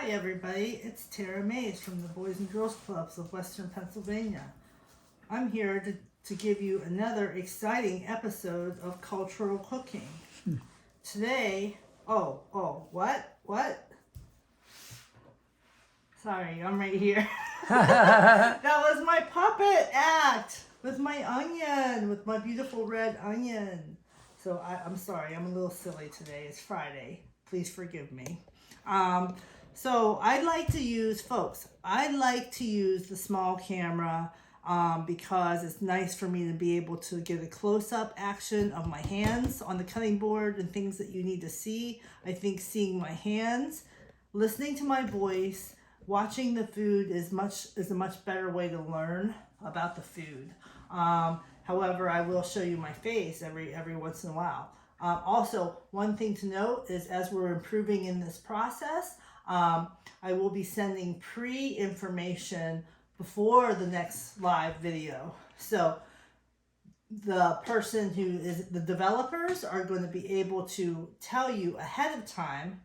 Hi everybody, it's Tara Mays from the Boys and Girls Clubs of Western Pennsylvania. I'm here to give you another exciting episode of Cultural Cooking. Today, what? Sorry, I'm right here. That was my puppet act with my onion, with my beautiful red onion. So I'm sorry, I'm a little silly today. It's Friday. Please forgive me. So I like to use the small camera because it's nice for me to be able to get a close-up action of my hands on the cutting board and things that you need to see. I think seeing my hands, listening to my voice, watching the food is a much better way to learn about the food. However, I will show you my face every once in a while. Also, one thing to note is as we're improving in this process, I will be sending pre-information before the next live video. So the person the developers are going to be able to tell you ahead of time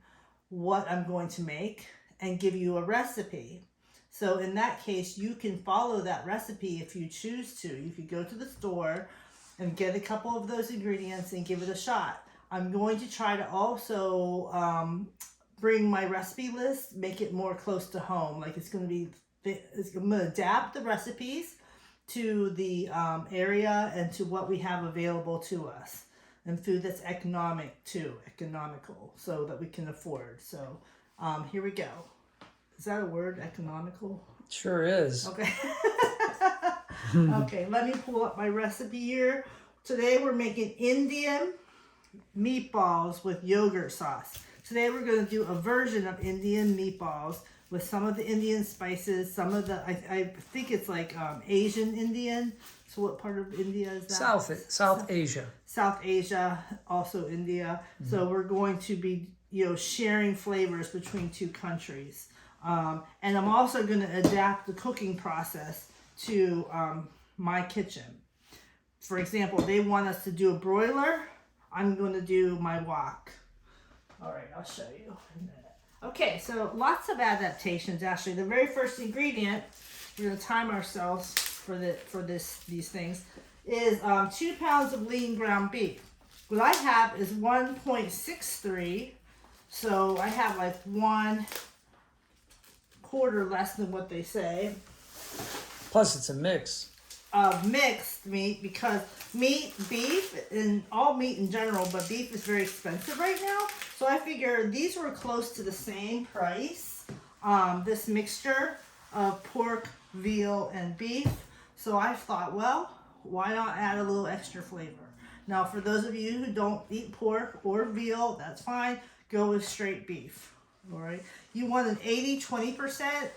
what I'm going to make and give you a recipe. So in that case, you can follow that recipe if you choose to. You could go to the store and get a couple of those ingredients and give it a shot. I'm going to try to also bring my recipe list, make it more close to home. Like I'm going to adapt the recipes to the area and to what we have available to us. And food that's economical, so that we can afford. So here we go. Is that a word, economical? Sure is. Okay. Okay, let me pull up my recipe here. Today we're making Indian meatballs with yogurt sauce. Today we're going to do a version of Indian meatballs with some of the Indian spices, some of the, I think it's like Asian Indian. So what part of India is that? South Asia. South Asia, also India. Mm-hmm. So we're going to be, sharing flavors between two countries. And I'm also going to adapt the cooking process to my kitchen. For example, they want us to do a broiler. I'm going to do my wok. All right, I'll show you in a minute. Okay, so lots of adaptations. Actually, the very first ingredient, we're going to time ourselves for these things, is 2 pounds of lean ground beef. What I have is 1.63, so I have like 1/4 less than what they say. Plus, it's a mix. Mixed meat, because beef, and all meat in general, but beef is very expensive right now. So I figure these were close to the same price, this mixture of pork, veal, and beef. So I thought, well, why not add a little extra flavor? Now, for those of you who don't eat pork or veal, that's fine. Go with straight beef, all right? You want an 80%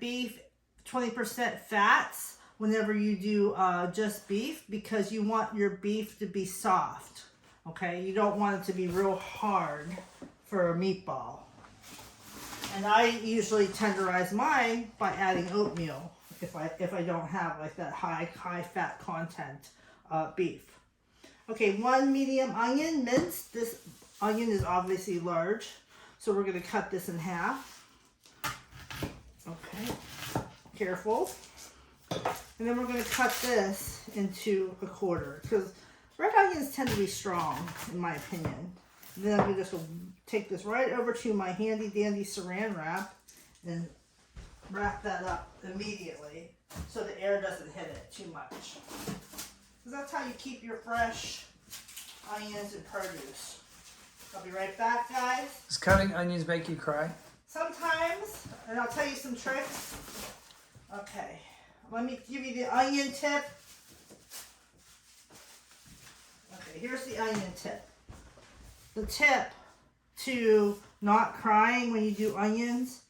beef, 20% fats whenever you do just beef, because you want your beef to be soft, okay? You don't want it to be real hard for a meatball. And I usually tenderize mine by adding oatmeal if I don't have like that high fat content beef. Okay, 1 medium onion minced. This onion is obviously large, so we're going to cut this in half. Okay. Careful. And then we're going to cut this into a 1/4, because red onions tend to be strong, in my opinion. And then I'm just going to take this right over to my handy dandy saran wrap and wrap that up immediately so the air doesn't hit it too much. Because that's how you keep your fresh onions and produce. I'll be right back, guys. Does cutting onions make you cry? Sometimes, and I'll tell you some tricks. Okay, let me give you the onion tip. Okay, here's the onion tip. The tip to not crying when you do onions,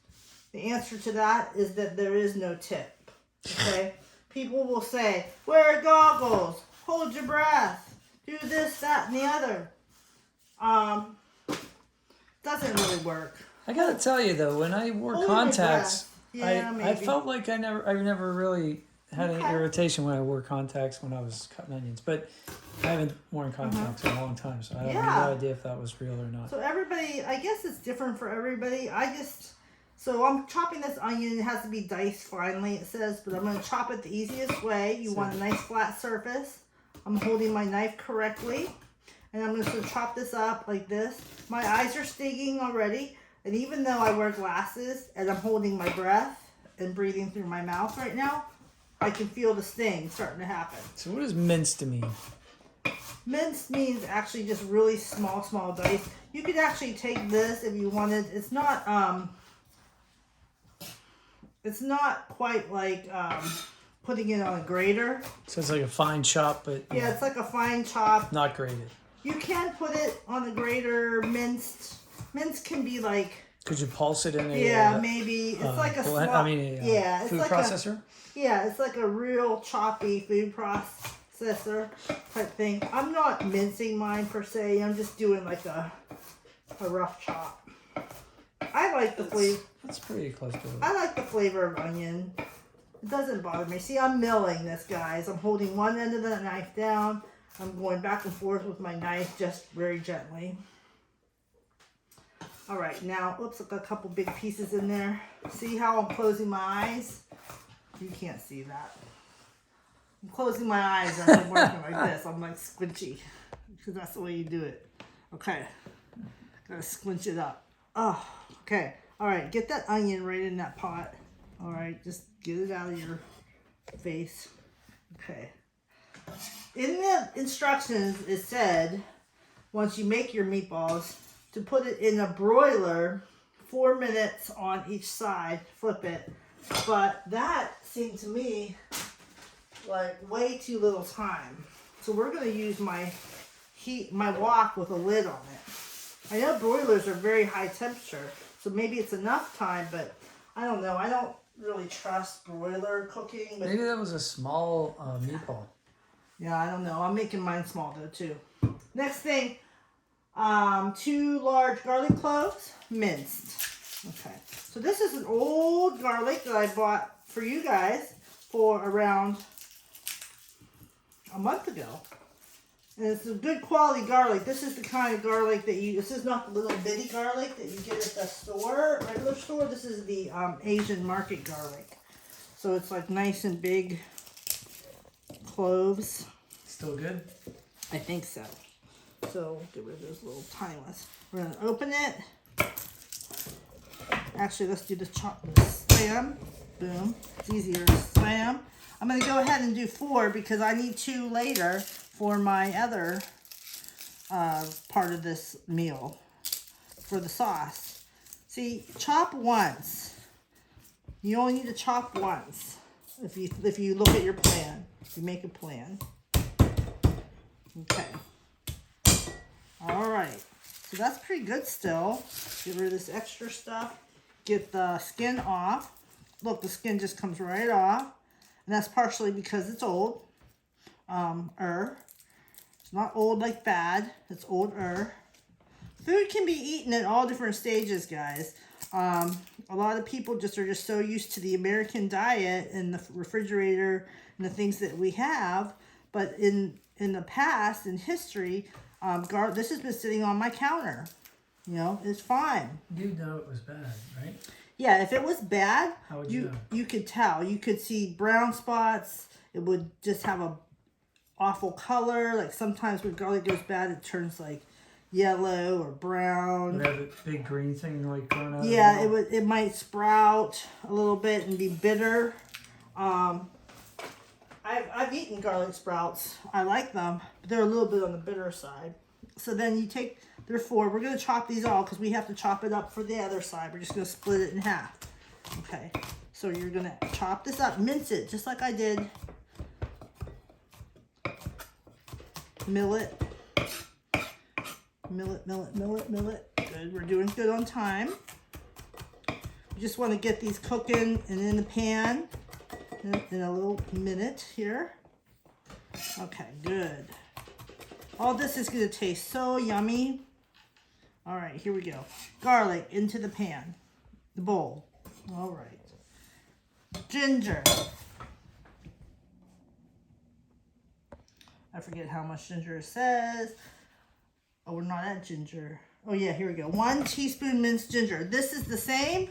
the answer to that is that there is no tip, okay? People will say, wear goggles, hold your breath, do this, that, and the other. Doesn't really work. I gotta tell you though, when I wore contacts, Yeah, I felt like I never really had an Okay. irritation when I wore contacts when I was cutting onions, but I haven't worn contacts in a long time, so I have Yeah. no idea if that was real or not. So everybody, I guess it's different for everybody. So I'm chopping this onion. It has to be diced finely, it says, but I'm going to chop it the easiest way. You want a nice flat surface. I'm holding my knife correctly, and I'm going to chop this up like this. My eyes are stinging already, and even though I wear glasses and I'm holding my breath and breathing through my mouth right now, I can feel the sting starting to happen. So what does minced mean? Minced means actually just really small dice. You could actually take this if you wanted. It's not quite like putting it on a grater. So it's like a fine chop, but Yeah, it's like a fine chop. not grated. You can put it on the grater. Minced can be like, Could you pulse it in a maybe it's like a blend- small, it's food like processor? it's like a real choppy food processor type thing. I'm not mincing mine per se. I'm just doing like a rough chop. I like the flavor. That's pretty close to it. I like the flavor of onion. It doesn't bother me. See, I'm milling this, guys. I'm holding one end of the knife down. I'm going back and forth with my knife just very gently. All right, now, oops, I've got a couple big pieces in there. See how I'm closing my eyes? You can't see that. I'm closing my eyes as I'm working like this. I'm like squinchy, because that's the way you do it. Okay, gotta squinch it up. Oh, okay. All right, get that onion right in that pot. All right, just get it out of your face. Okay. In the instructions, it said, once you make your meatballs, to put it in a broiler, 4 minutes on each side, flip it. But that seemed to me like way too little time. So we're gonna use my wok with a lid on it. I know broilers are very high temperature, so maybe it's enough time, but I don't know. I don't really trust broiler cooking. But Maybe that was a small meatball. yeah, I don't know. I'm making mine small though too. Next thing, 2 large garlic cloves, minced. Okay, so this is an old garlic that I bought for you guys for around a month ago. And it's a good quality garlic. This is the kind of garlic that this is not the little bitty garlic that you get at the store, regular store. This is the Asian market garlic. So it's like nice and big cloves. Still good? I think so. So get rid of those little tiny ones. We're gonna open it. Actually, let's do the slam. Boom. It's easier to slam. I'm gonna go ahead and do 4 because I need 2 later for my other part of this meal for the sauce. See, chop once. You only need to chop once if you look at your plan. If you make a plan. Okay. All right. So that's pretty good still. Get rid of this extra stuff. Get the skin off. Look, the skin just comes right off. And that's partially because it's old. It's not old like bad. It's older. Food can be eaten at all different stages, guys. A lot of people are just so used to the American diet and the refrigerator and the things that we have. But in the past, in history, this has been sitting on my counter. You know, it's fine. You'd know it was bad, right? Yeah, if it was bad, How would you know? You could tell. You could see brown spots. It would just have a awful color. Like sometimes when garlic goes bad, it turns like yellow or brown. Would it have a big green thing like growing out? Yeah, it might sprout a little bit and be bitter. I've eaten garlic sprouts. I like them, but they're a little bit on the bitter side. So then you take, therefore, we're going to chop these all because we have to chop it up for the other side. We're just going to split it in half. Okay, so you're going to chop this up, mince it, just like I did. Mill it. Mill it, mill it, mill it, mill it. Good, we're doing good on time. You just want to get these cooking and in the pan in a little minute here. Okay, good. All this is going to taste so yummy. All right, here we go. Garlic into the pan, the bowl. All right. Ginger. I forget how much ginger it says. Oh, we're not at ginger. Oh yeah, here we go. 1 teaspoon minced ginger. This is the same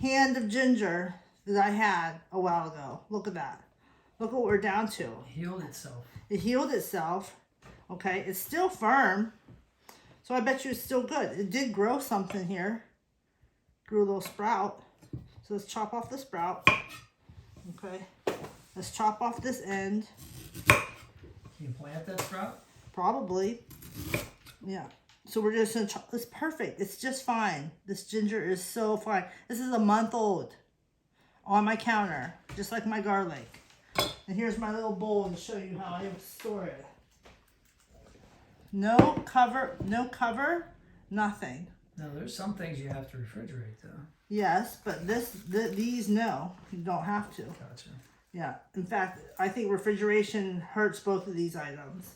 hand of ginger that I had a while ago. Look at that. Look what we're down to. It healed itself. It healed itself. Okay, it's still firm. So I bet you it's still good. It did grow something here. Grew a little sprout. So let's chop off the sprout. Okay. Let's chop off this end. Can you plant that sprout? Probably. Yeah. So we're just going to chop. It's perfect. It's just fine. This ginger is so fine. This is a month old on my counter, just like my garlic. And here's my little bowl to show you how I store it. No cover, nothing. No, there's some things you have to refrigerate though. Yes, but these, no, you don't have to. Gotcha. Yeah, in fact, I think refrigeration hurts both of these items.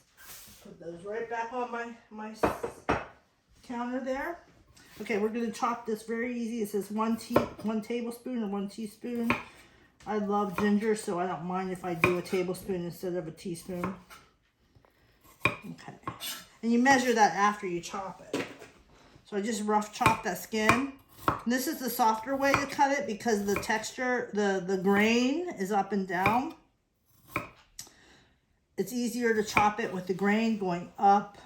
Put those right back on my counter there. Okay, we're gonna chop this very easy. It says 1 tablespoon or 1 teaspoon. I love ginger, so I don't mind if I do a tablespoon instead of a teaspoon. Okay, and you measure that after you chop it. So I just rough chop that skin. And this is the softer way to cut it because the texture, the grain is up and down. It's easier to chop it with the grain going up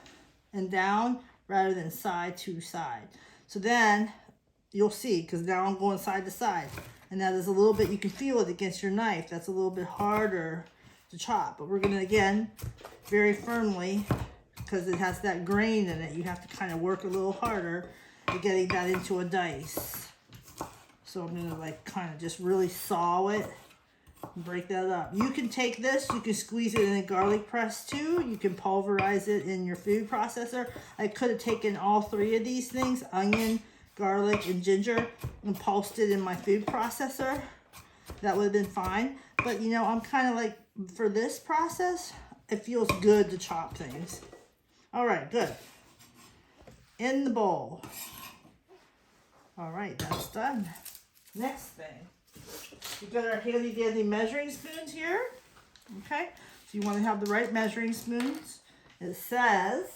and down rather than side to side. So then you'll see, because now I'm going side to side. And now there's a little bit, you can feel it against your knife. That's a little bit harder to chop. But we're going to, again, very firmly, because it has that grain in it, you have to kind of work a little harder at getting that into a dice. So I'm going to like kind of just really saw it and break that up. You can take this, you can squeeze it in a garlic press too. You can pulverize it in your food processor. I could have taken all 3 of these things, onion, garlic, and ginger, and pulsed it in my food processor. That would have been fine. But you know, I'm kind of like, for this process, it feels good to chop things. All right, good. In the bowl. All right, that's done. Next thing. We got our handy dandy measuring spoons here. Okay, so you want to have the right measuring spoons. It says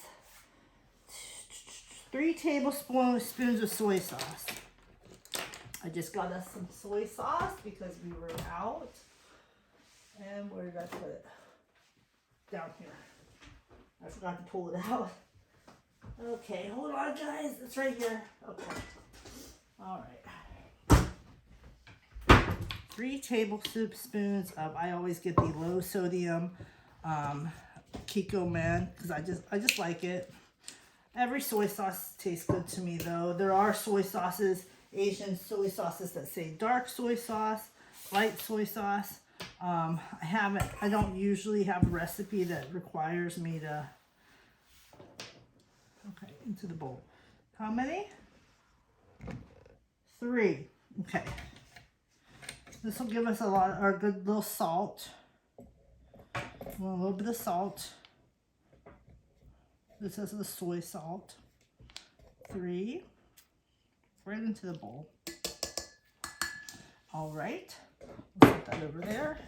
3 tablespoons of soy sauce. I just got us some soy sauce because we were out. And where did I put it? Down here. I forgot to pull it out. Okay, hold on guys. It's right here. Okay. All right. 3 tablespoons of, I always get the low sodium Kiko Man because I just like it. Every soy sauce tastes good to me though. There are soy sauces, Asian soy sauces that say dark soy sauce, light soy sauce. I don't usually have a recipe that requires me to, okay, into the bowl. How many? 3. Okay. This will give us our good little salt. A little bit of salt. This is the soy salt. 3. Right into the bowl. All right. Let's put that over there.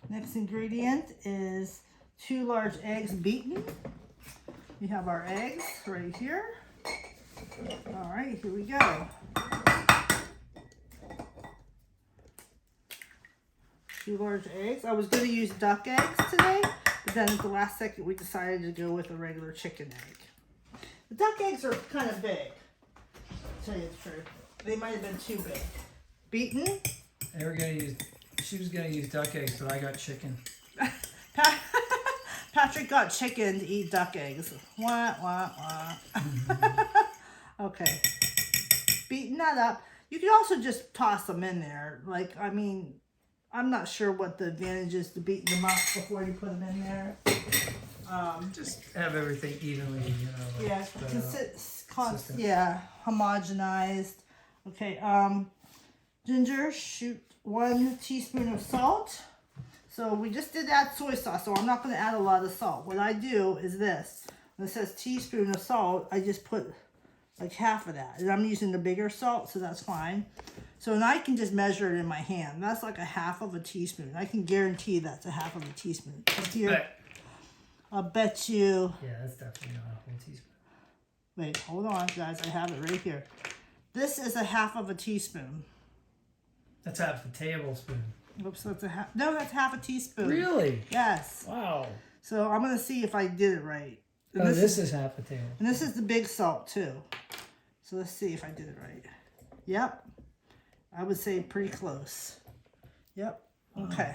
Next ingredient is 2 large eggs beaten. We have our eggs right here. All right, here we go. 2 large eggs. I was going to use duck eggs today, but then at the last second we decided to go with a regular chicken egg. The duck eggs are kind of big, to tell you the truth. They might have been too big. Beaten. She was gonna use duck eggs, but I got chicken. Patrick got chicken to eat duck eggs. Wah, wah, wah. Okay. Beating that up. You can also just toss them in there. Like, I mean, I'm not sure what the advantage is to beating them up before you put them in there. Just have everything evenly, you know. Yeah, consistent. Yeah, homogenized. Okay, ginger, shoot 1 teaspoon of salt. So we just did add soy sauce, so I'm not going to add a lot of salt. What I do is this. When it says teaspoon of salt, I just put like half of that. And I'm using the bigger salt, so that's fine. So now I can just measure it in my hand. That's like a half of a teaspoon. I can guarantee that's a half of a teaspoon. Here, I'll bet you. Yeah, that's definitely not a whole teaspoon. Wait, hold on, guys. I have it right here. This is a half of a teaspoon. That's half a tablespoon. Oops, that's a half. No, that's half a teaspoon. Really? Yes. Wow. So I'm gonna see if I did it right. And this is half a tablespoon. And this is the big salt too. So let's see if I did it right. Yep. I would say pretty close. Yep. Okay.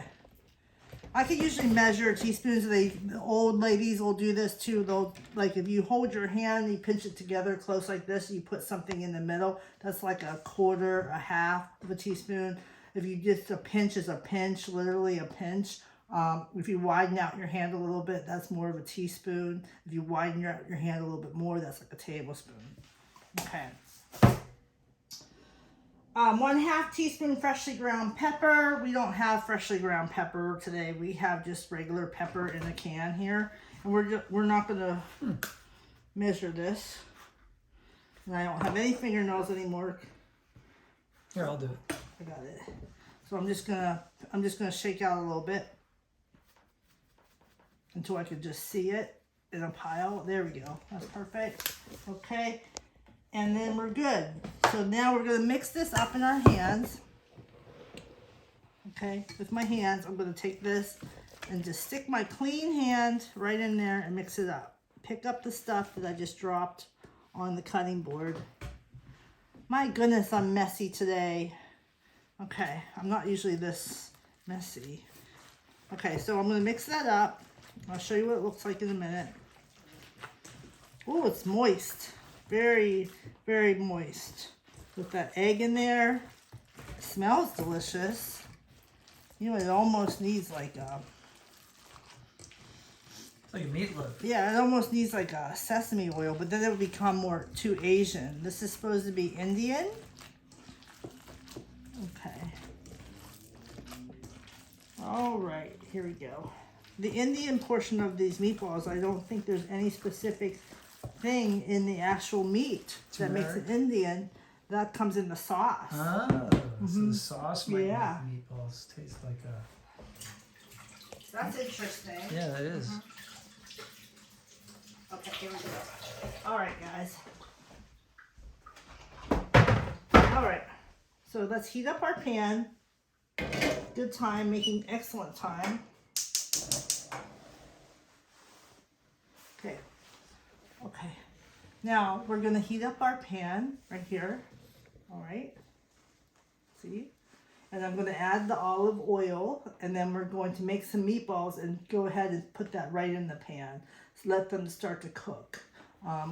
I can usually measure teaspoons. The old ladies will do this too. They'll, like, if you hold your hand, you pinch it together close like this, you put something in the middle. That's like a quarter, a half of a teaspoon. If you just, a pinch is a pinch, literally a pinch. If you widen out your hand a little bit, that's more of a teaspoon. If you widen out your hand a little bit more, that's like a tablespoon. Okay. 1/2 teaspoon freshly ground pepper. We don't have freshly ground pepper today. We have just regular pepper in a can here. And we're not going to measure this. And I don't have any fingernails anymore. Here, I'll do it. I got it. So I'm just gonna shake out a little bit until I can just see it in a pile. There we go. That's perfect. Okay. And then we're good. So now we're going to mix this up in our hands. Okay, with my hands, I'm going to take this and just stick my clean hand right in there and mix it up. Pick up the stuff that I just dropped on the cutting board. My goodness, I'm messy today. Okay, I'm not usually this messy. Okay, so I'm going to mix that up. I'll show you what it looks like in a minute. Oh, it's moist. Very, very moist. With that egg in there. It smells delicious. You know, it almost needs like a... It's like a meatloaf. Yeah, it almost needs like a sesame oil, but then it would become more too Asian. This is supposed to be Indian. Okay. All right, here we go. The Indian portion of these meatballs, I don't think there's any specific thing in the actual meat that makes it Indian. That comes in the sauce. Oh, so the sauce might make the meatballs taste like a... That's interesting. Yeah, that is. Okay, here we go. All right, guys. All right, so let's heat up our pan. Good time, making excellent time. Okay. Okay. Now we're gonna heat up our pan right here. All right. See? And I'm gonna add the olive oil, and then we're going to make some meatballs and go ahead and put that right in the pan. So let them start to cook.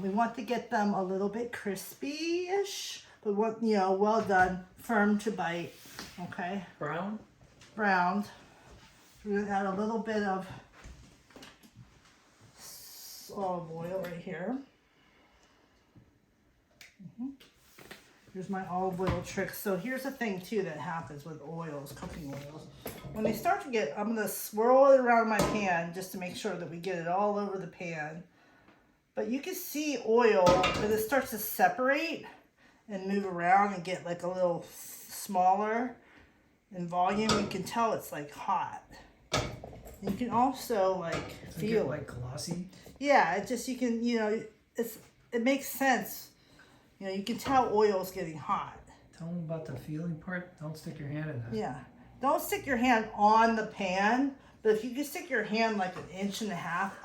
We want to get them a little bit crispy-ish, but what, you know, well done, firm to bite. Okay. Brown? Browned. We're gonna add a little bit of olive oil right here. Here's my olive oil trick. So here's the thing too that happens with oils, cooking oils. When they start to get, I'm gonna swirl it around my pan just to make sure that we get it all over the pan. But you can see oil, as it starts to separate and move around and get like a little smaller in volume, you can tell it's like hot. And you can also like feel like glossy. Yeah, it just, you can, you know, it makes sense. You know, you can tell oil's getting hot. Tell them about the feeling part. Don't stick your hand in that. Yeah. Don't stick your hand on the pan, but if you can stick your hand like 1.5 inches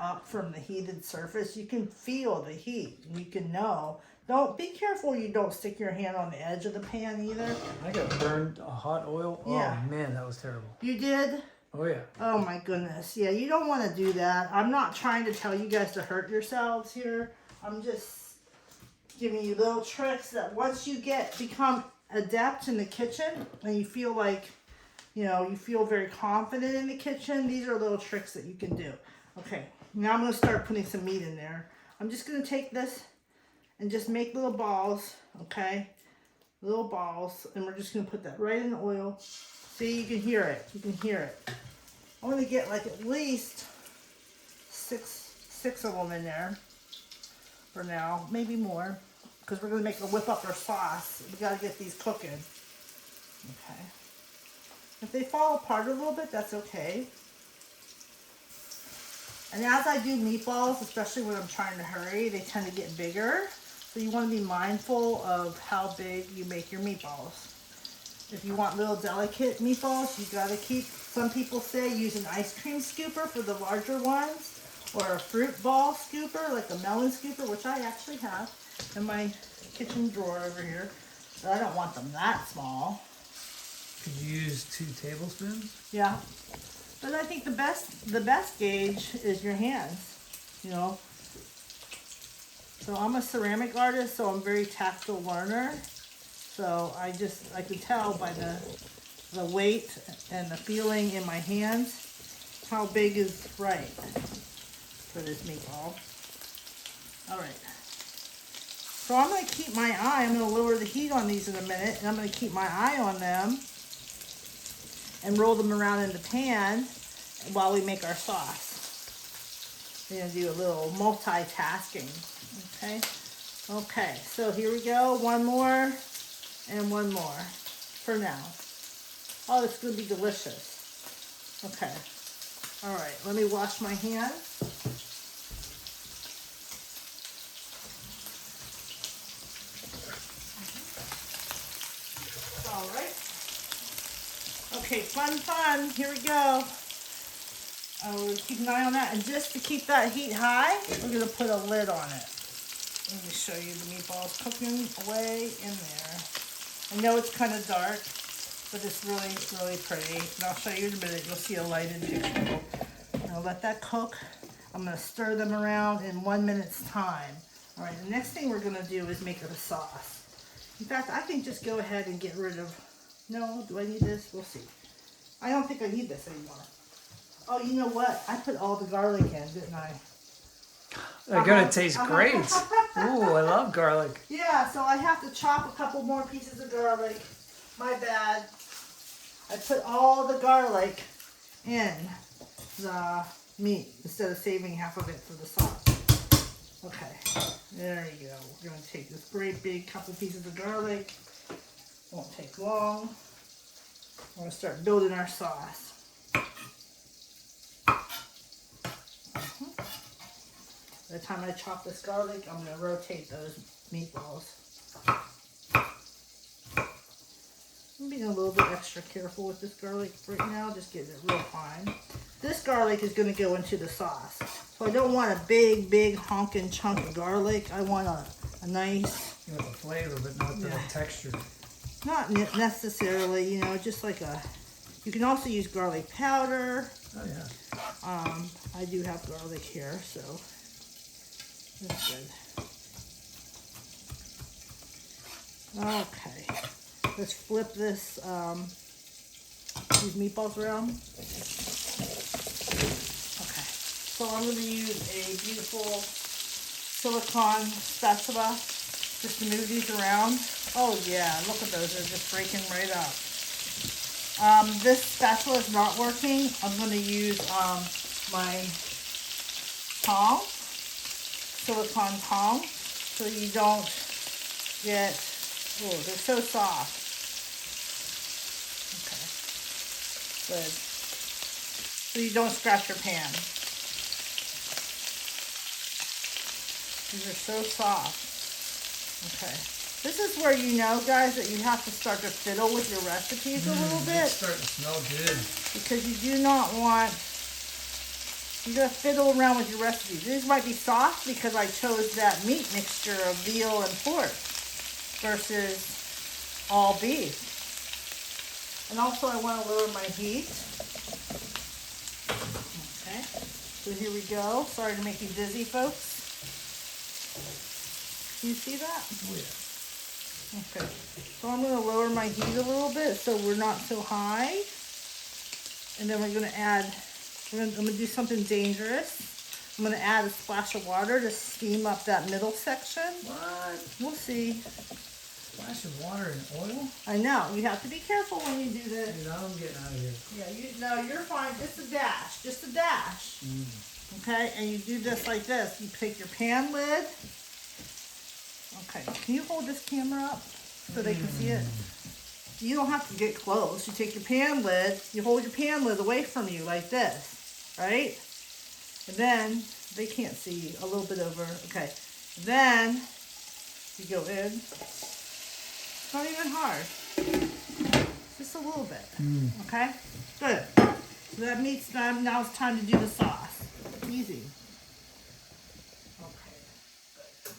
up from the heated surface, you can feel the heat. You can know. Don't be careful you don't stick your hand on the edge of the pan either. I got burned hot oil. Yeah. Oh man, that was terrible. You did? Oh yeah. Oh my goodness. Yeah, you don't want to do that. I'm not trying to tell you guys to hurt yourselves here. I'm just giving you little tricks that once you become adept in the kitchen and you feel like, you know, you feel very confident in the kitchen, these are little tricks that you can do. Okay, now I'm going to start putting some meat in there. I'm just going to take this and just make little balls, okay? Little balls, and we're just going to put that right in the oil. See, you can hear it. You can hear it. I'm going to get like at least six of them in there for now, maybe more, because we're going to whip up our sauce. We got to get these cooking. Okay. If they fall apart a little bit, that's okay. And as I do meatballs, especially when I'm trying to hurry, they tend to get bigger. So you want to be mindful of how big you make your meatballs. If you want little delicate meatballs, you got to keep, some people say use an ice cream scooper for the larger ones, or a fruit ball scooper, like a melon scooper, which I actually have in my kitchen drawer over here. But I don't want them that small. Could you use 2 tablespoons? Yeah. But I think the best gauge is your hands, you know. So I'm a ceramic artist, so I'm a very tactile learner. So I can tell by the weight and the feeling in my hands how big is right for this meatball. All right. So I'm going to keep my eye, I'm going to lower the heat on these in a minute, and I'm going to keep my eye on them and roll them around in the pan while we make our sauce. We're going to do a little multitasking, okay? Okay, so here we go. One more and one more for now. Oh, it's going to be delicious. Okay. All right, let me wash my hands. All right. Okay, fun. Here we go. We'll keep an eye on that. And just to keep that heat high, we're going to put a lid on it. Let me show you the meatballs cooking away in there. I know it's kind of dark, but it's really pretty. And I'll show you in a minute. You'll see a lighted picture. I'll let that cook. I'm going to stir them around in 1 minute's time. All right, the next thing we're going to do is make a sauce. In fact, I can just go ahead and get rid of... No, do I need this? We'll see. I don't think I need this anymore. Oh, you know what? I put all the garlic in, didn't I? They're gonna taste great. Ooh, I love garlic. Yeah, so I have to chop a couple more pieces of garlic. My bad. I put all the garlic in the meat instead of saving half of it for the sauce. Okay, there you go. We're gonna take this great big couple pieces of garlic. Won't take long. We're gonna start building our sauce. By the time I chop this garlic, I'm going to rotate those meatballs. I'm being a little bit extra careful with this garlic right now, just getting it real fine. This garlic is going to go into the sauce. So I don't want a big honking chunk of garlic. I want a nice... You want the flavor, but not the texture. Not necessarily, you know, just like a... You can also use garlic powder. Oh, yeah. I do have garlic here, so... That's good. Okay, let's flip this, these meatballs around. Okay, so I'm going to use a beautiful silicone spatula just to move these around. Oh yeah, look at those, they're just breaking right up. This spatula is not working. I'm going to use my tongs. Silicone tongs, so you don't get, oh, they're so soft. Okay, good. So you don't scratch your pan. These are so soft. Okay, this is where you know, guys, that you have to start to fiddle with your recipes a little bit. It's starting to smell good. Because you do not want... You're going to fiddle around with your recipes. These might be soft because I chose that meat mixture of veal and pork versus all beef. And also I want to lower my heat. Okay, so here we go. Sorry to make you dizzy, folks. Can you see that? Oh, yeah. Okay, so I'm going to lower my heat a little bit so we're not so high. And then we're going to add... I'm going to do something dangerous. I'm going to add a splash of water to steam up that middle section. What? We'll see. Splash of water and oil? I know. You have to be careful when you do this. Dude, I'm getting out of here. Yeah, no, you're fine. Just a dash. Just a dash. Okay, and you do this like this. You take your pan lid. Okay, can you hold this camera up so they can see it? you don't have to get close. You take your pan lid, you hold your pan lid away from you like this, right? And then, they can't see, a little bit over, okay. Then, you go in. It's not even hard. Just a little bit, okay? Good. So that meat's done. Now it's time to do the sauce. Easy. Okay, good.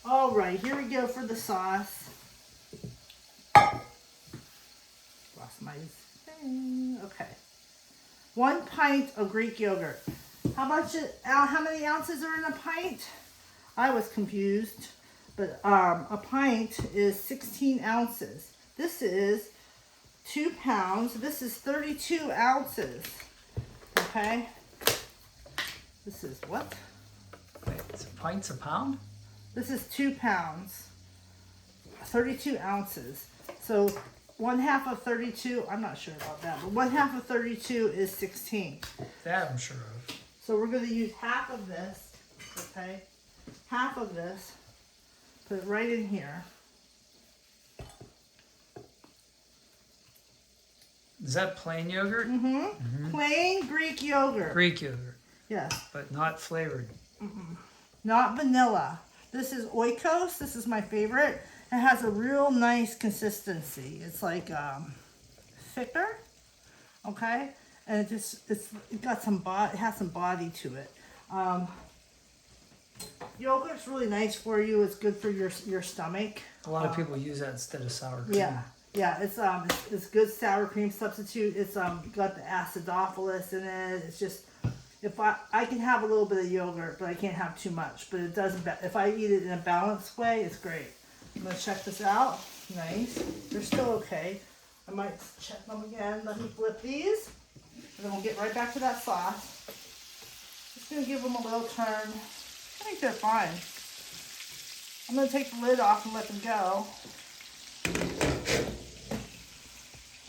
All right, here we go for the sauce. Lost my thing. Okay. 1 pint of Greek yogurt. How many ounces are in a pint? I was confused, but a pint is 16 ounces. This is 2 pounds. This is 32 ounces. Okay. This is what? Wait, it's pints a pound? This is 2 pounds. 32 ounces. So 1/2 of 32, I'm not sure about that, but 1/2 of 32 is 16. That I'm sure of. So we're going to use half of this, okay? Half of this. Put it right in here. Is that plain yogurt? Plain Greek yogurt. Greek yogurt, Yes. but not flavored. Not vanilla. This is oikos. This is my favorite. It has a real nice consistency. It's like thicker, okay? And it got some body. It has some body to it. Yogurt's really nice for you. It's good for your stomach. A lot of people use that instead of sour cream. Yeah. It's good sour cream substitute. It's got the acidophilus in it. It's just, if I can have a little bit of yogurt, but I can't have too much. But it doesn't. If I eat it in a balanced way, it's great. I'm gonna check this out. Nice. They're still okay. I might check them again. Let me flip these, and then we'll get right back to that sauce. Just gonna give them a little turn. I think they're fine. I'm gonna take the lid off and let them go.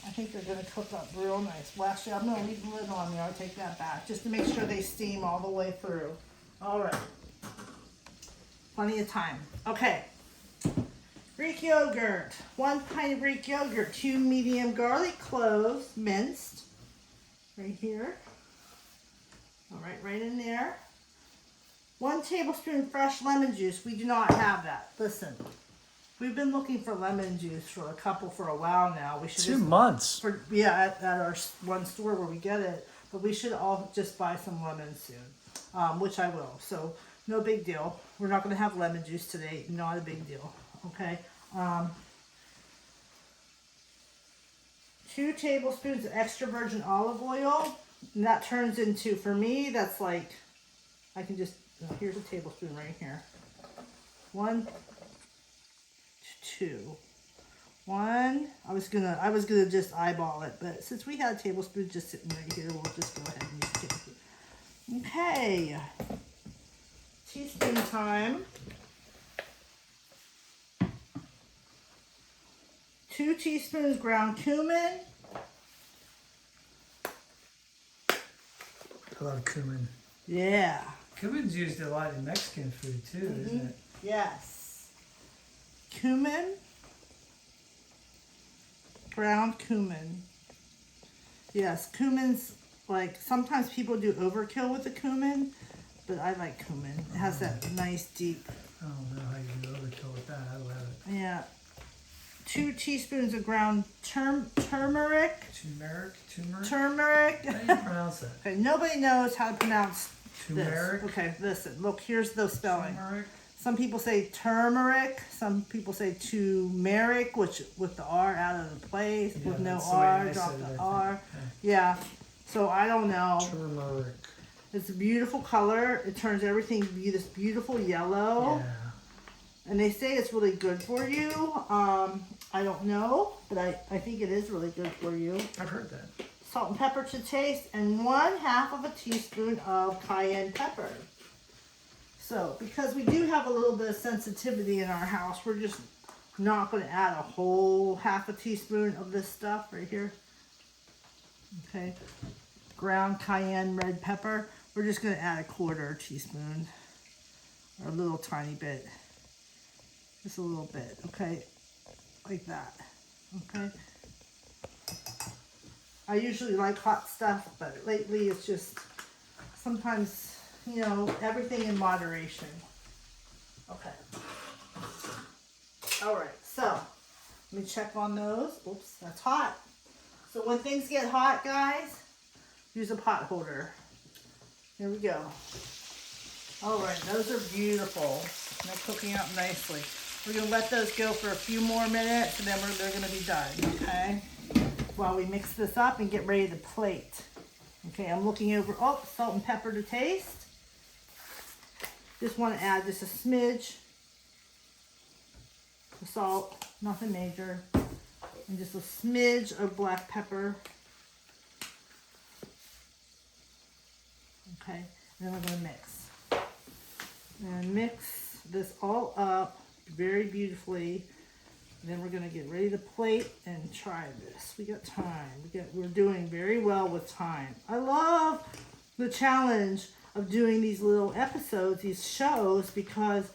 I think they're gonna cook up real nice. Well, actually, I'm gonna leave the lid on there. I'll take that back just to make sure they steam all the way through. All right. Plenty of time. Okay. Greek yogurt. 1 pint of Greek yogurt. 2 medium garlic cloves, minced. Right here. All right, right in there. 1 tablespoon fresh lemon juice. We do not have that. Listen, we've been looking for lemon juice for a while now. We should 2 months. At our one store where we get it. But we should all just buy some lemons soon, which I will. So no big deal. We're not going to have lemon juice today. Not a big deal. Okay. 2 tablespoons of extra virgin olive oil. And that turns into, for me, that's like, I can just, here's a tablespoon right here. 1, 2. 1. I was gonna just eyeball it, but since we had a tablespoon just sitting right here, we'll just go ahead and use the tablespoon. Okay. Teaspoon time. 2 teaspoons ground cumin. I love cumin. Yeah. Cumin's used a lot in Mexican food too, isn't it? Yes. Cumin. Ground cumin. Yes, cumin's like, sometimes people do overkill with the cumin, but I like cumin. It has that nice deep. I don't know how you do overkill with that. I love it. Yeah. 2 teaspoons of ground turmeric. Turmeric? How do you pronounce that? Okay, nobody knows how to pronounce Turmeric? this. Okay, listen. Look, here's the spelling. Turmeric? Some people say turmeric. Some people say turmeric, which with the R out of the place, with no R, drop the R. Yeah. So I don't know. Turmeric. It's a beautiful color. It turns everything this beautiful yellow. Yeah. And they say it's really good for you. I don't know, but I think it is really good for you. I've heard that. Salt and pepper to taste, and 1/2 of a teaspoon of cayenne pepper. So, because we do have a little bit of sensitivity in our house, we're just not going to add a whole 1/2 teaspoon of this stuff right here. Okay. Ground cayenne red pepper. We're just going to add 1/4 teaspoon. Or a little tiny bit. Just a little bit, okay? Like that. Okay? I usually like hot stuff, but lately it's just sometimes, you know, everything in moderation. Okay. All right, so let me check on those. Oops, that's hot. So when things get hot, guys, use a pot holder. Here we go. All right, those are beautiful. They're cooking up nicely. We're gonna let those go for a few more minutes and then they're gonna be done, okay? While we mix this up and get ready to plate. Okay, I'm looking over, oh, salt and pepper to taste. Just wanna add just a smidge of salt, nothing major. And just a smidge of black pepper. Okay, and then we're gonna mix. And mix this all up very beautifully. And then we're gonna get ready to plate and try this. We got time. We're doing very well with time. I love the challenge of doing these little episodes, these shows, because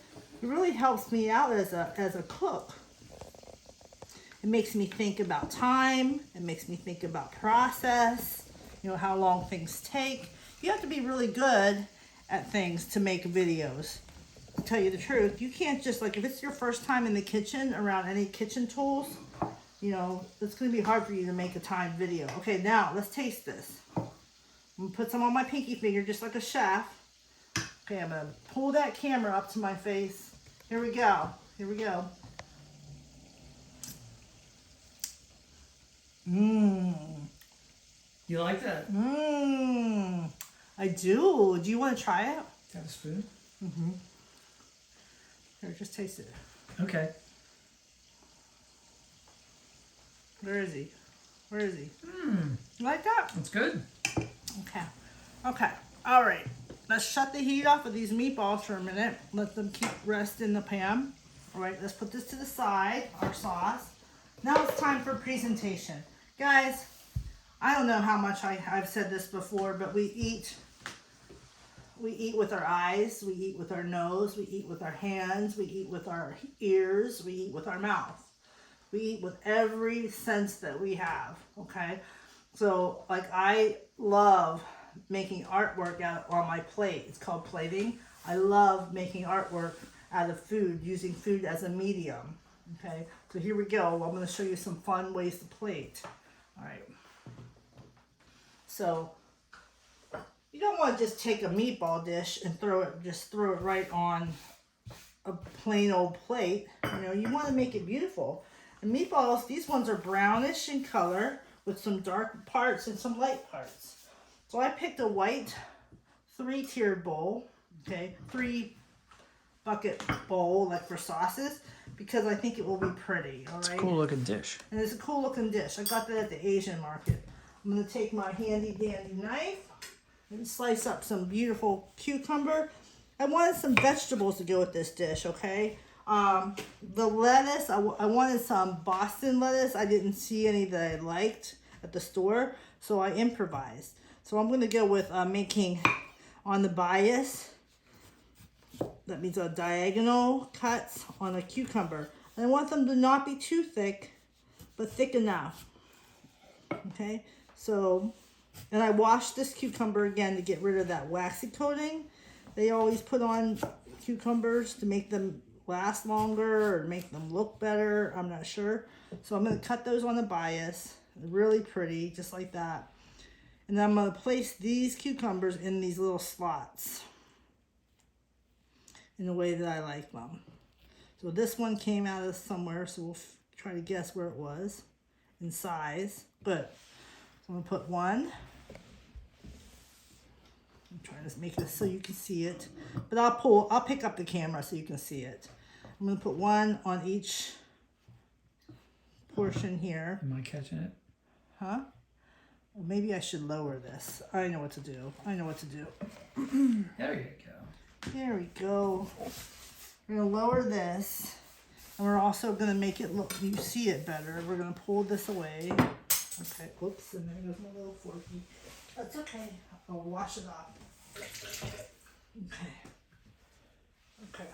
it really helps me out as a cook. It makes me think about time. It makes me think about process, you know, how long things take. You have to be really good at things to make videos. To tell you the truth, you can't just, like, if it's your first time in the kitchen around any kitchen tools, you know, it's going to be hard for you to make a timed video. Okay, now let's taste this. I'm going to put some on my pinky finger just like a chef. Okay, I'm going to pull that camera up to my face. Here we go. Here we go. Mmm. You like that? Mmm. I do. Do you want to try it? Have a spoon? Mm-hmm. Here, just taste it. Okay. Where is he? Where is he? Mmm. You like that? That's good. Okay. Okay. All right. Let's shut the heat off of these meatballs for a minute. Let them keep rest in the pan. All right. Let's put this to the side, our sauce. Now it's time for presentation. Guys, I don't know how much I've said this before, but we eat with our eyes, we eat with our nose, we eat with our hands, we eat with our ears, we eat with our mouth. We eat with every sense that we have, okay? So, like, I love making artwork on my plate. It's called plating. I love making artwork out of food, using food as a medium, okay? So here we go. I'm going to show you some fun ways to plate. All right. So, you don't want to just take a meatball dish and throw it right on a plain old plate. You know, you want to make it beautiful. And meatballs, these ones are brownish in color with some dark parts and some light parts. So I picked a white 3-tiered bowl, okay, 3-bucket bowl, like for sauces, because I think it will be pretty, all right? It's a cool looking dish. And it's a cool looking dish. I got that at the Asian market. I'm going to take my handy dandy knife and slice up some beautiful cucumber. I wanted some vegetables to go with this dish, okay? The lettuce, I wanted some Boston lettuce. I didn't see any that I liked at the store, so I improvised. So I'm going to go with making on the bias. That means a diagonal cuts on a cucumber. And I want them to not be too thick, but thick enough. Okay, so, and I washed this cucumber again to get rid of that waxy coating they always put on cucumbers to make them last longer or make them look better. I'm not sure. So I'm going to cut those on the bias. Really pretty, just like that. And then I'm going to place these cucumbers in these little slots in the way that I like them. So this one came out of somewhere, so we'll try to guess where it was in size. Good. So I'm going to put one. I'm trying to make this so you can see it. But I'll pick up the camera so you can see it. I'm going to put one on each portion here. Am I catching it? Huh? Well, maybe I should lower this. I know what to do. I know what to do. There you go. There we go. We're going to lower this. And we're also going to make it look, you see it better. We're going to pull this away. Okay, whoops, and there goes my little forky. That's okay. I'll wash it off. Okay. Okay.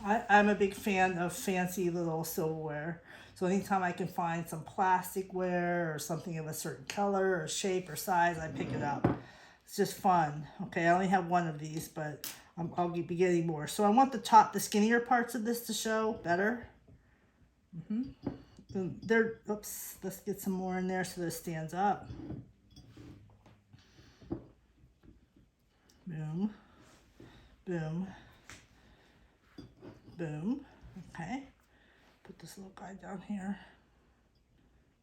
I'm a big fan of fancy little silverware. So anytime I can find some plasticware or something of a certain color or shape or size, I pick it up. It's just fun. Okay, I only have one of these, but I'll be getting more. So I want the skinnier parts of this to show better. Oops, let's get some more in there so this stands up. Boom, boom, boom. Okay, put this little guy down here.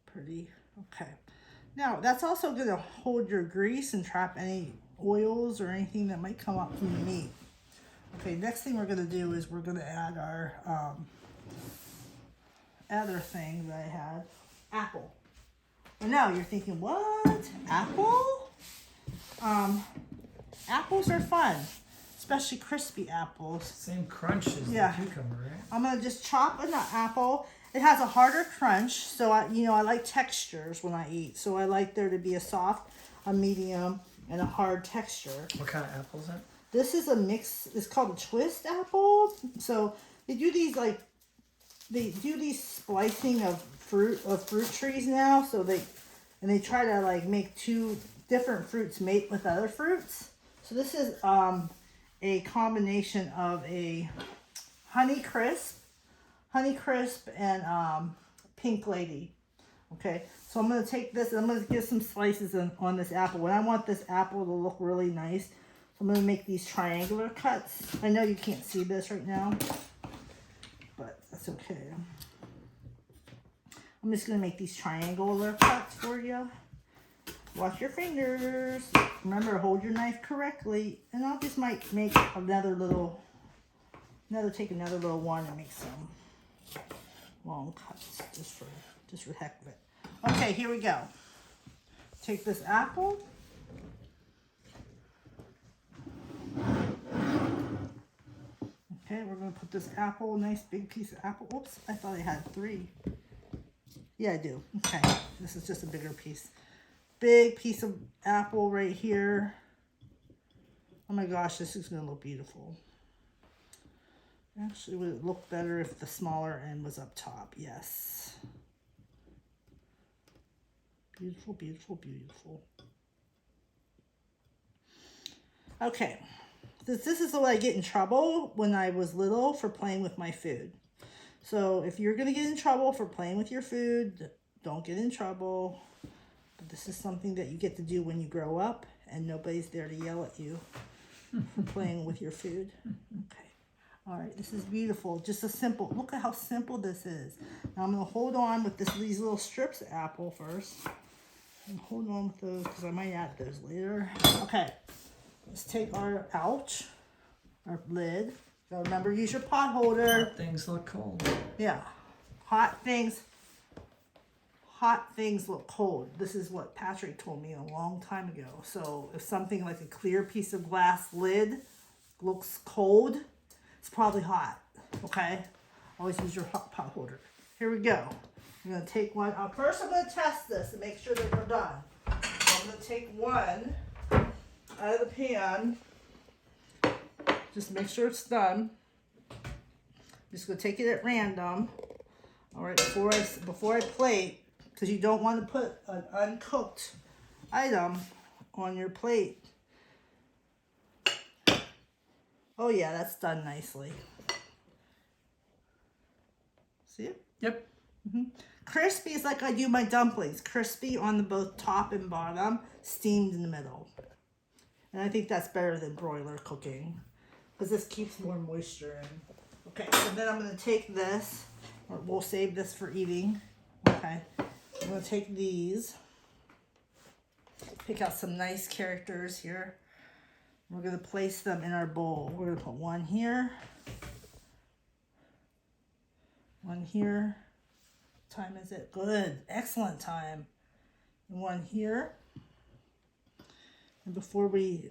Pretty. Okay. Now that's also going to hold your grease and trap any oils or anything that might come up from the meat. Okay, next thing we're going to do is we're going to add our other thing that I had, apple. And now you're thinking, what? Apple? Apples are fun, especially crispy apples. Same crunch as the cucumber, right? I'm gonna just chop an apple. It has a harder crunch, so I like textures when I eat. So I like there to be a soft, a medium, and a hard texture. What kind of apple is that? This is a mix. It's called a twist apple. So they do these splicing of fruit trees now. So they try to like make two different fruits mate with other fruits. So this is a combination of a Honey Crisp and Pink Lady. Okay, so I'm going to take this and I'm going to get some slices on this apple. When I want this apple to look really nice, so I'm going to make these triangular cuts. I know you can't see this right now, but that's okay. I'm just going to make these triangular cuts for you. Watch your fingers. Remember, hold your knife correctly. And I'll just might make take another little one and make some long cuts just for heck of it. Okay, here we go. Take this apple. Okay, we're gonna put this apple, nice big piece of apple. Oops, I thought I had 3. Yeah, I do. Okay, this is just a bigger piece. Big piece of apple right here. Oh my gosh, this is gonna look beautiful. Actually, would it look better if the smaller end was up top? Yes. Beautiful, beautiful, beautiful. Okay. This is the way I get in trouble when I was little for playing with my food. So if you're going to get in trouble for playing with your food, don't get in trouble. But this is something that you get to do when you grow up and nobody's there to yell at you for playing with your food. Okay. All right, this is beautiful. Just a simple, look at how simple this is. Now I'm going to hold on with these little strips of apple first. And hold on with those because I might add those later. Okay, let's take our lid. Now remember, use your pot holder. Hot things look cold. Yeah, hot things look cold. This is what Patrick told me a long time ago. So if something like a clear piece of glass lid looks cold, it's probably hot, okay? Always use your hot pot holder. Here we go. I'm going to take one. First, I'm going to test this to make sure that we're done. So I'm going to take one out of the pan. Just make sure it's done. I'm just going to take it at random. All right, before I plate, because you don't want to put an uncooked item on your plate. Oh yeah, that's done nicely. See it? Yep. Mm-hmm. Crispy is like I do my dumplings. Crispy on the both top and bottom, steamed in the middle. And I think that's better than broiler cooking because this keeps more moisture in. Okay, so then I'm going to take this, or we'll save this for eating. Okay, I'm going to take these, pick out some nice characters here. We're going to place them in our bowl. We're going to put one here. One here. What time is it? Good. Excellent time. And one here. And before we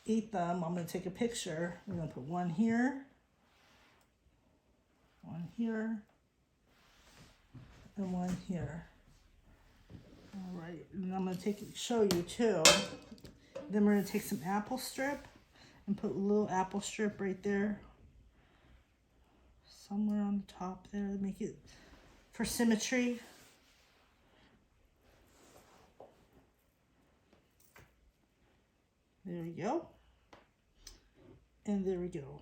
eat them, I'm going to take a picture. We're going to put one here. One here. And one here. All right. And I'm going to show you too. Then we're going to take some apple strip and put a little apple strip right there. somewhere on the top there to make it for symmetry. There we go. And there we go.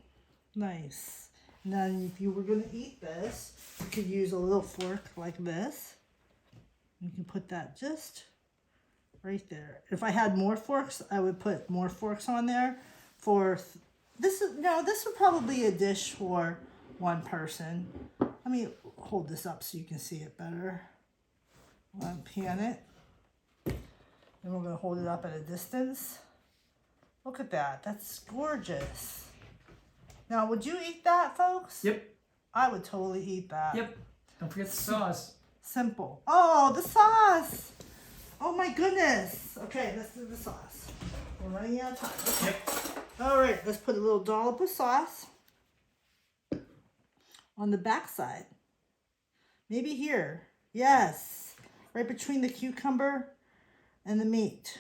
Nice. Now, if you were going to eat this, you could use a little fork like this. You can put that just right there. If I had more forks, I would put more forks on there. This would probably be a dish for one person. Let me hold this up so you can see it better. Pan it. And we're going to hold it up at a distance. Look at that. That's gorgeous. Now, would you eat that, folks? Yep. I would totally eat that. Yep. Don't forget the sauce. Simple. Oh, the sauce. Oh, my goodness. Okay, let's do the sauce. We're running out of time. Okay. Yep. All right, let's put a little dollop of sauce on the back side. Maybe here. Yes. Right between the cucumber and the meat.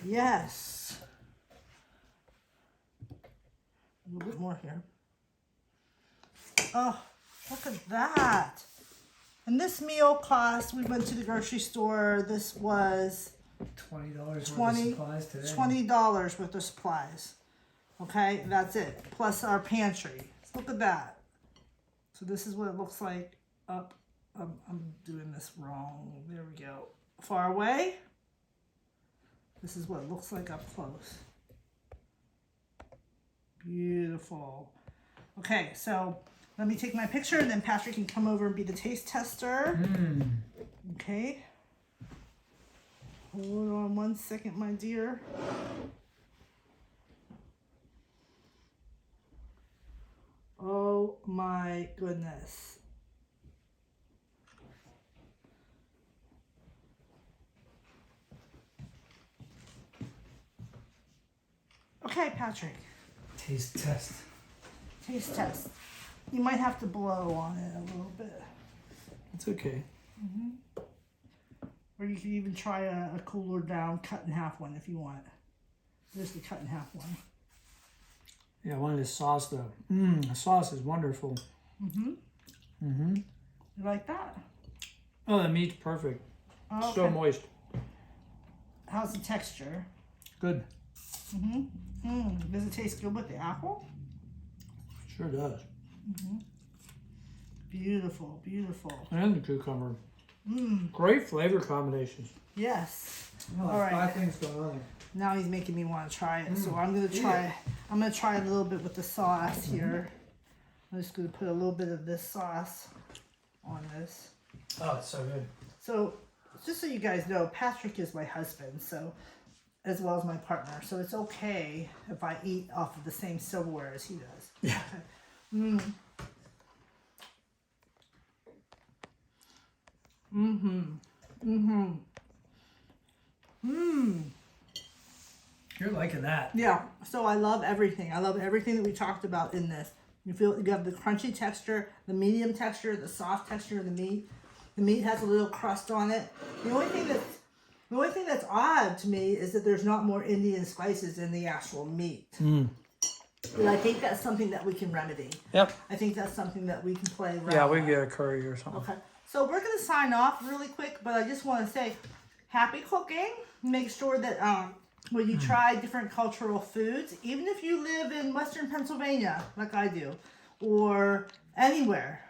Yes. A little bit more here. Oh, look at that. And this meal cost, we went to the grocery store, this was $20 worth of supplies today. $20 worth of supplies. Okay, that's it. Plus our pantry. Look at that. So this is what it looks like up. I'm doing this wrong. There we go. Far away. This is what it looks like up close. Beautiful. Okay, so let me take my picture and then Patrick can come over and be the taste tester. Okay. Hold on 1 second, my dear. Oh my goodness. Okay, Patrick. Taste test. Taste test. You might have to blow on it a little bit. It's okay. Or you could even try a cooler down cut in half one if you want. There's the cut in half one. Yeah, I wanted the sauce though. The sauce is wonderful. You like that? Oh, the meat's perfect. Oh, okay. So moist. How's the texture? Good. Does it taste good with the apple? Sure does. Beautiful, beautiful. And the cucumber. Great flavor combinations. Yes. Oh, All right. 5 things going on there. Now he's making me want to try it. So I'm gonna try. I'm gonna try a little bit with the sauce here. I'm just gonna put a little bit of this sauce on this. Oh, it's so good. So just so you guys know, Patrick is my husband, so as well as my partner. So it's okay if I eat off of the same silverware as he does. Yeah. Okay. You're liking that. Yeah. So I love everything. I love everything that we talked about in this. You have the crunchy texture, the medium texture, the soft texture of the meat. The meat has a little crust on it. The only thing that's odd to me is that there's not more Indian spices in the actual meat. But I think that's something that we can remedy. Yep. I think that's something that we can play around. Yeah, we can get a curry or something. Okay. So we're going to sign off really quick, but I just want to say happy cooking. Make sure that when you try different cultural foods, even if you live in Western Pennsylvania, like I do, or anywhere,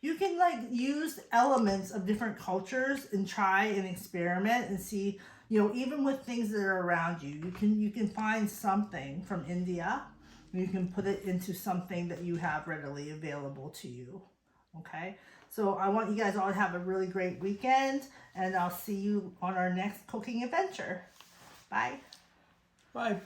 you can use elements of different cultures and try and experiment and see, even with things that are around you, you can find something from India and you can put it into something that you have readily available to you. Okay? So I want you guys all to have a really great weekend, and I'll see you on our next cooking adventure. Bye. Bye.